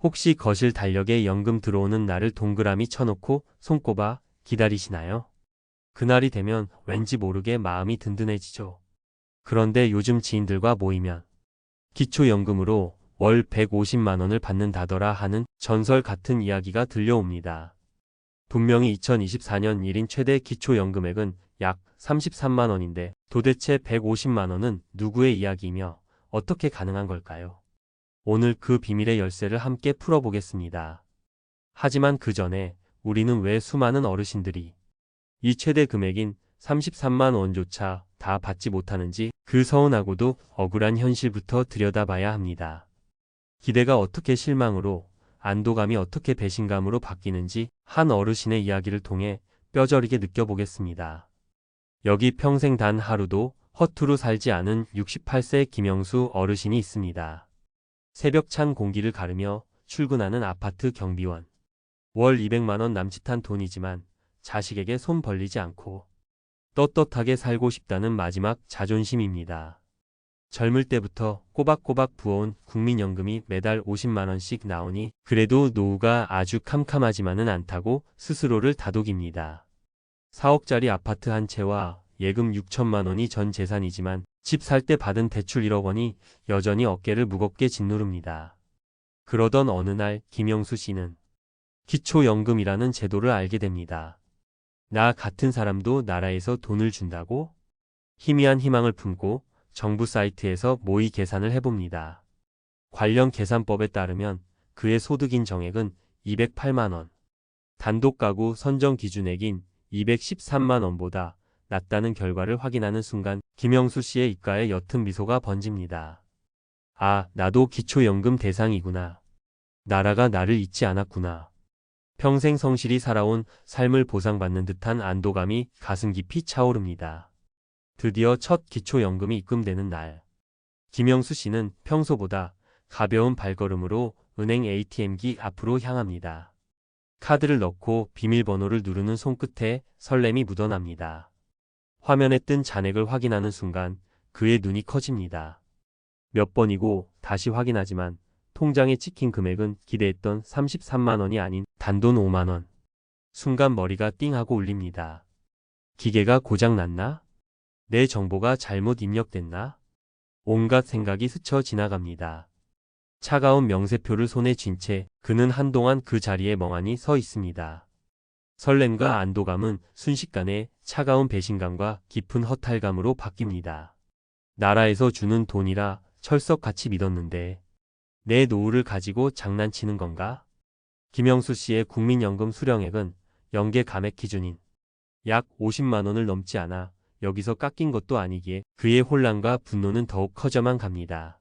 혹시 거실 달력에 연금 들어오는 날을 동그라미 쳐놓고 손꼽아 기다리시나요? 그날이 되면 왠지 모르게 마음이 든든해지죠. 그런데 요즘 지인들과 모이면 기초연금으로 월 150만 원을 받는다더라 하는 전설 같은 이야기가 들려옵니다. 분명히 2024년 1인 최대 기초연금액은 약 33만 원인데 도대체 150만 원은 누구의 이야기이며 어떻게 가능한 걸까요? 오늘 그 비밀의 열쇠를 함께 풀어보겠습니다. 하지만 그 전에 우리는 왜 수많은 어르신들이 이 최대 금액인 33만 원조차 다 받지 못하는지 그 서운하고도 억울한 현실부터 들여다봐야 합니다. 기대가 어떻게 실망으로, 안도감이 어떻게 배신감으로 바뀌는지 한 어르신의 이야기를 통해 뼈저리게 느껴보겠습니다. 여기 평생 단 하루도 허투루 살지 않은 68세 김영수 어르신이 있습니다. 새벽 찬 공기를 가르며 출근하는 아파트 경비원. 월 200만 원 남짓한 돈이지만 자식에게 손 벌리지 않고 떳떳하게 살고 싶다는 마지막 자존심입니다. 젊을 때부터 꼬박꼬박 부어온 국민연금이 매달 50만 원씩 나오니 그래도 노후가 아주 캄캄하지만은 않다고 스스로를 다독입니다. 4억짜리 아파트 한 채와 예금 6천만 원이 전 재산이지만 집 살 때 받은 대출 1억 원이 여전히 어깨를 무겁게 짓누릅니다. 그러던 어느 날 김영수 씨는 기초연금이라는 제도를 알게 됩니다. 나 같은 사람도 나라에서 돈을 준다고? 희미한 희망을 품고 정부 사이트에서 모의 계산을 해봅니다. 관련 계산법에 따르면 그의 소득인 정액은 208만 원, 단독 가구 선정 기준액인 213만 원보다 낮다는 결과를 확인하는 순간 김영수 씨의 입가에 옅은 미소가 번집니다. 아, 나도 기초연금 대상이구나. 나라가 나를 잊지 않았구나. 평생 성실히 살아온 삶을 보상받는 듯한 안도감이 가슴 깊이 차오릅니다. 드디어 첫 기초연금이 입금되는 날. 김영수 씨는 평소보다 가벼운 발걸음으로 은행 ATM기 앞으로 향합니다. 카드를 넣고 비밀번호를 누르는 손끝에 설렘이 묻어납니다. 화면에 뜬 잔액을 확인하는 순간 그의 눈이 커집니다. 몇 번이고 다시 확인하지만 통장에 찍힌 금액은 기대했던 33만 원이 아닌 단돈 5만 원. 순간 머리가 띵하고 울립니다. 기계가 고장났나? 내 정보가 잘못 입력됐나? 온갖 생각이 스쳐 지나갑니다. 차가운 명세표를 손에 쥔 채 그는 한동안 그 자리에 멍하니 서 있습니다. 설렘과 안도감은 순식간에 차가운 배신감과 깊은 허탈감으로 바뀝니다. 나라에서 주는 돈이라 철석같이 믿었는데 내 노후를 가지고 장난치는 건가? 김영수 씨의 국민연금 수령액은 연계 감액 기준인 약 50만 원을 넘지 않아 여기서 깎인 것도 아니기에 그의 혼란과 분노는 더욱 커져만 갑니다.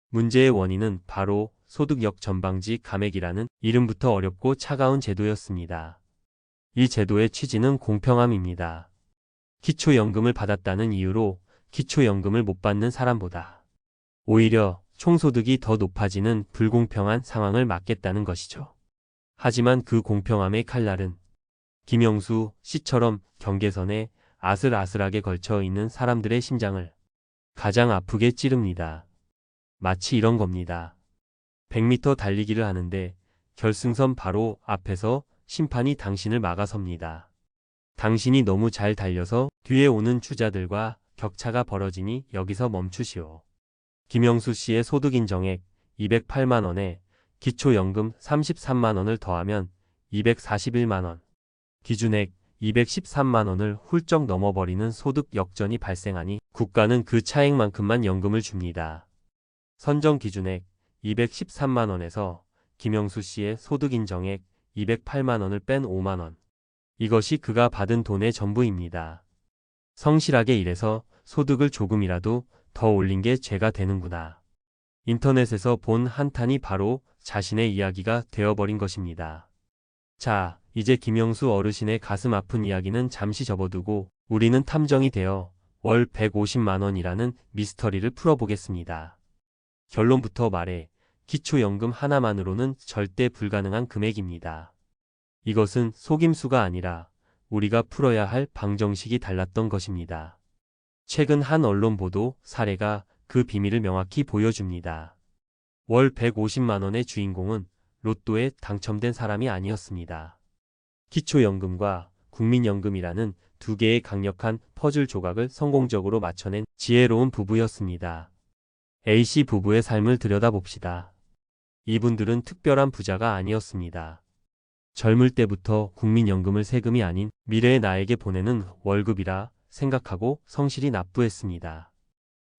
문제의 원인은 바로 소득 역전방지 감액이라는 이름부터 어렵고 차가운 제도였습니다. 이 제도의 취지는 공평함입니다. 기초연금을 받았다는 이유로 기초연금을 못 받는 사람보다 오히려 총소득이 더 높아지는 불공평한 상황을 막겠다는 것이죠. 하지만 그 공평함의 칼날은 김영수 씨처럼 경계선에 아슬아슬하게 걸쳐 있는 사람들의 심장을 가장 아프게 찌릅니다. 마치 이런 겁니다. 100m 달리기를 하는데 결승선 바로 앞에서 심판이 당신을 막아섭니다. 당신이 너무 잘 달려서 뒤에 오는 주자들과 격차가 벌어지니 여기서 멈추시오. 김영수 씨의 소득인 정액 208만 원에 기초연금 33만 원을 더하면 241만 원, 기준액 213만 원을 훌쩍 넘어버리는 소득 역전이 발생하니 국가는 그 차액만큼만 연금을 줍니다. 선정 기준액 213만 원에서 김영수 씨의 소득인 정액 208만 원을 뺀 5만 원. 이것이 그가 받은 돈의 전부입니다. 성실하게 일해서 소득을 조금이라도 더 올린 게 죄가 되는구나. 인터넷에서 본 한탄이 바로 자신의 이야기가 되어버린 것입니다. 자, 이제 김영수 어르신의 가슴 아픈 이야기는 잠시 접어두고 우리는 탐정이 되어 월 150만 원이라는 미스터리를 풀어보겠습니다. 결론부터 말해 기초연금 하나만으로는 절대 불가능한 금액입니다. 이것은 속임수가 아니라 우리가 풀어야 할 방정식이 달랐던 것입니다. 최근 한 언론 보도 사례가 그 비밀을 명확히 보여줍니다. 월 150만 원의 주인공은 로또에 당첨된 사람이 아니었습니다. 기초연금과 국민연금이라는 두 개의 강력한 퍼즐 조각을 성공적으로 맞춰낸 지혜로운 부부였습니다. A씨 부부의 삶을 들여다봅시다. 이분들은 특별한 부자가 아니었습니다. 젊을 때부터 국민연금을 세금이 아닌 미래의 나에게 보내는 월급이라 생각하고 성실히 납부했습니다.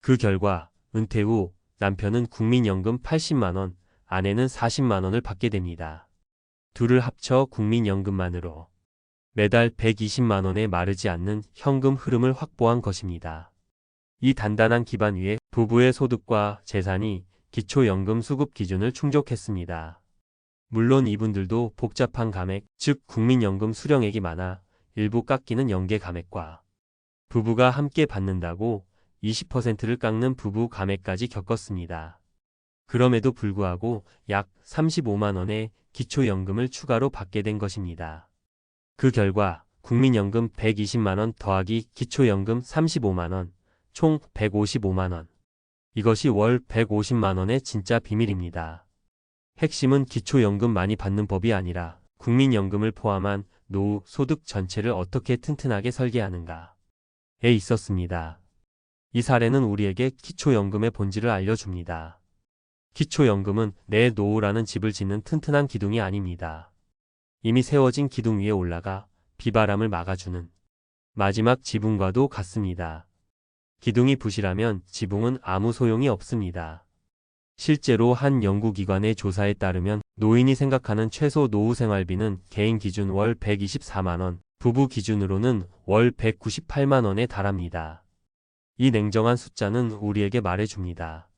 그 결과 은퇴 후 남편은 국민연금 80만 원, 아내는 40만 원을 받게 됩니다. 둘을 합쳐 국민연금만으로 매달 120만 원에 마르지 않는 현금 흐름을 확보한 것입니다. 이 단단한 기반 위에 부부의 소득과 재산이 기초연금 수급 기준을 충족했습니다. 물론 이분들도 복잡한 감액, 즉 국민연금 수령액이 많아 일부 깎이는 연계 감액과 부부가 함께 받는다고 20%를 깎는 부부 감액까지 겪었습니다. 그럼에도 불구하고 약 35만 원의 기초연금을 추가로 받게 된 것입니다. 그 결과 국민연금 120만 원 더하기 기초연금 35만 원, 총 155만 원. 이것이 월 150만 원의 진짜 비밀입니다. 핵심은 기초연금 많이 받는 법이 아니라 국민연금을 포함한 노후 소득 전체를 어떻게 튼튼하게 설계하는가에 있었습니다. 이 사례는 우리에게 기초연금의 본질을 알려줍니다. 기초연금은 내 노후라는 집을 짓는 튼튼한 기둥이 아닙니다. 이미 세워진 기둥 위에 올라가 비바람을 막아주는 마지막 지붕과도 같습니다. 기둥이 부실하면 지붕은 아무 소용이 없습니다. 실제로 한 연구기관의 조사에 따르면 노인이 생각하는 최소 노후 생활비는 개인 기준 월 124만 원, 부부 기준으로는 월 198만 원에 달합니다. 이 냉정한 숫자는 우리에게 말해줍니다.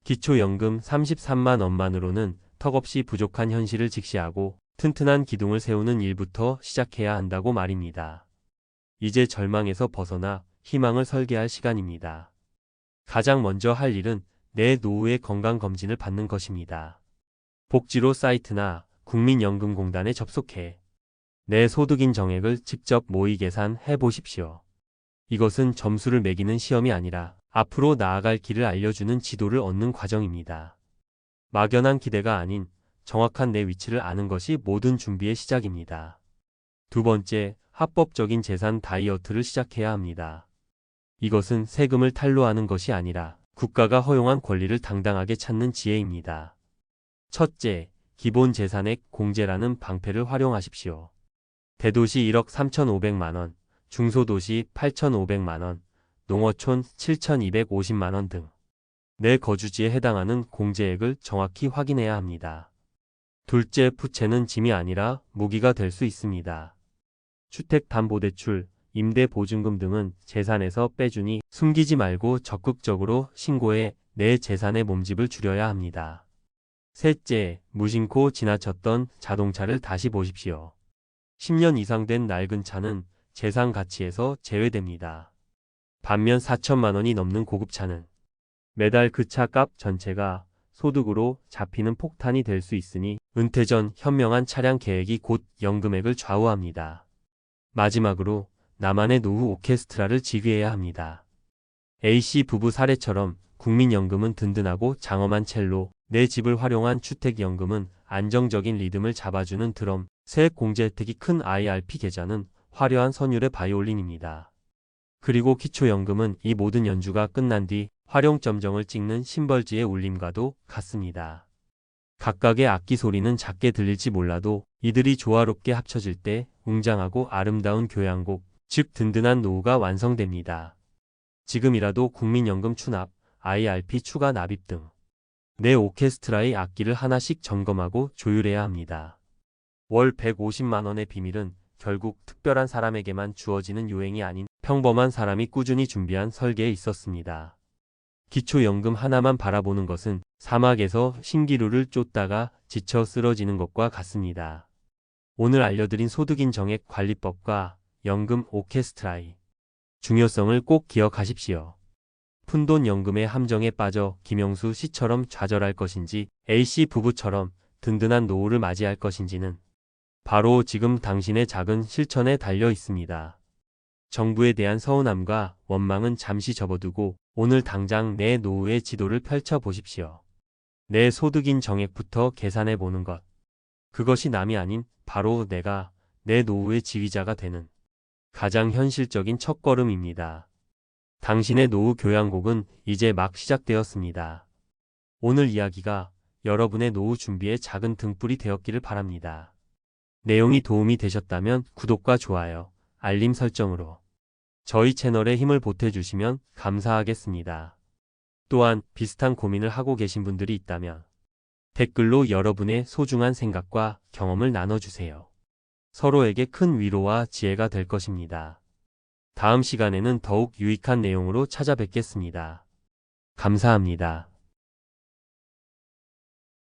기초연금 33만 원만으로는 턱없이 부족한 현실을 직시하고 튼튼한 기둥을 세우는 일부터 시작해야 한다고 말입니다. 이제 절망에서 벗어나 희망을 설계할 시간입니다. 가장 먼저 할 일은 내 노후의 건강검진을 받는 것입니다. 복지로 사이트나 국민연금공단에 접속해 내 소득인 정액을 직접 모의 계산해 보십시오. 이것은 점수를 매기는 시험이 아니라 앞으로 나아갈 길을 알려주는 지도를 얻는 과정입니다. 막연한 기대가 아닌 정확한 내 위치를 아는 것이 모든 준비의 시작입니다. 두 번째, 합법적인 재산 다이어트를 시작해야 합니다. 이것은 세금을 탈루하는 것이 아니라 국가가 허용한 권리를 당당하게 찾는 지혜입니다. 첫째, 기본 재산액 공제라는 방패를 활용하십시오. 대도시 1억 3,500만 원, 중소도시 8,500만 원, 농어촌 7,250만 원 등 내 거주지에 해당하는 공제액을 정확히 확인해야 합니다. 둘째, 부채는 짐이 아니라 무기가 될 수 있습니다. 주택담보대출, 임대보증금 등은 재산에서 빼주니 숨기지 말고 적극적으로 신고해 내 재산의 몸집을 줄여야 합니다. 셋째, 무심코 지나쳤던 자동차를 다시 보십시오. 10년 이상 된 낡은 차는 재산 가치에서 제외됩니다. 반면 4천만 원이 넘는 고급차는 매달 그 차 값 전체가 소득으로 잡히는 폭탄이 될 수 있으니 은퇴 전 현명한 차량 계획이 곧 연금액을 좌우합니다. 마지막으로 나만의 노후 오케스트라를 지휘해야 합니다. A씨 부부 사례처럼 국민연금은 든든하고 장엄한 첼로, 내 집을 활용한 주택연금은 안정적인 리듬을 잡아주는 드럼, 세액 공제 혜택이 큰 IRP 계좌는 화려한 선율의 바이올린입니다. 그리고 기초연금은 이 모든 연주가 끝난 뒤 활용점정을 찍는 심벌지의 울림과도 같습니다. 각각의 악기 소리는 작게 들릴지 몰라도 이들이 조화롭게 합쳐질 때 웅장하고 아름다운 교향곡, 즉 든든한 노후가 완성됩니다. 지금이라도 국민연금 추납, IRP 추가 납입 등 내 오케스트라의 악기를 하나씩 점검하고 조율해야 합니다. 월 150만 원의 비밀은 결국 특별한 사람에게만 주어지는 요행이 아닌 평범한 사람이 꾸준히 준비한 설계에 있었습니다. 기초연금 하나만 바라보는 것은 사막에서 신기루를 쫓다가 지쳐 쓰러지는 것과 같습니다. 오늘 알려드린 소득인 정액 관리법과 연금 오케스트라의 중요성을 꼭 기억하십시오. 푼돈 연금의 함정에 빠져 김영수 씨처럼 좌절할 것인지 A씨 부부처럼 든든한 노후를 맞이할 것인지는 바로 지금 당신의 작은 실천에 달려 있습니다. 정부에 대한 서운함과 원망은 잠시 접어두고 오늘 당장 내 노후의 지도를 펼쳐 보십시오. 내 소득인 정액부터 계산해 보는 것. 그것이 남이 아닌 바로 내가 내 노후의 지휘자가 되는 가장 현실적인 첫걸음입니다. 당신의 노후 교양곡은 이제 막 시작되었습니다. 오늘 이야기가 여러분의 노후 준비에 작은 등불이 되었기를 바랍니다. 내용이 도움이 되셨다면 구독과 좋아요, 알림 설정으로 저희 채널에 힘을 보태주시면 감사하겠습니다. 또한 비슷한 고민을 하고 계신 분들이 있다면 댓글로 여러분의 소중한 생각과 경험을 나눠주세요. 서로에게 큰 위로와 지혜가 될 것입니다. 다음 시간에는 더욱 유익한 내용으로 찾아뵙겠습니다. 감사합니다.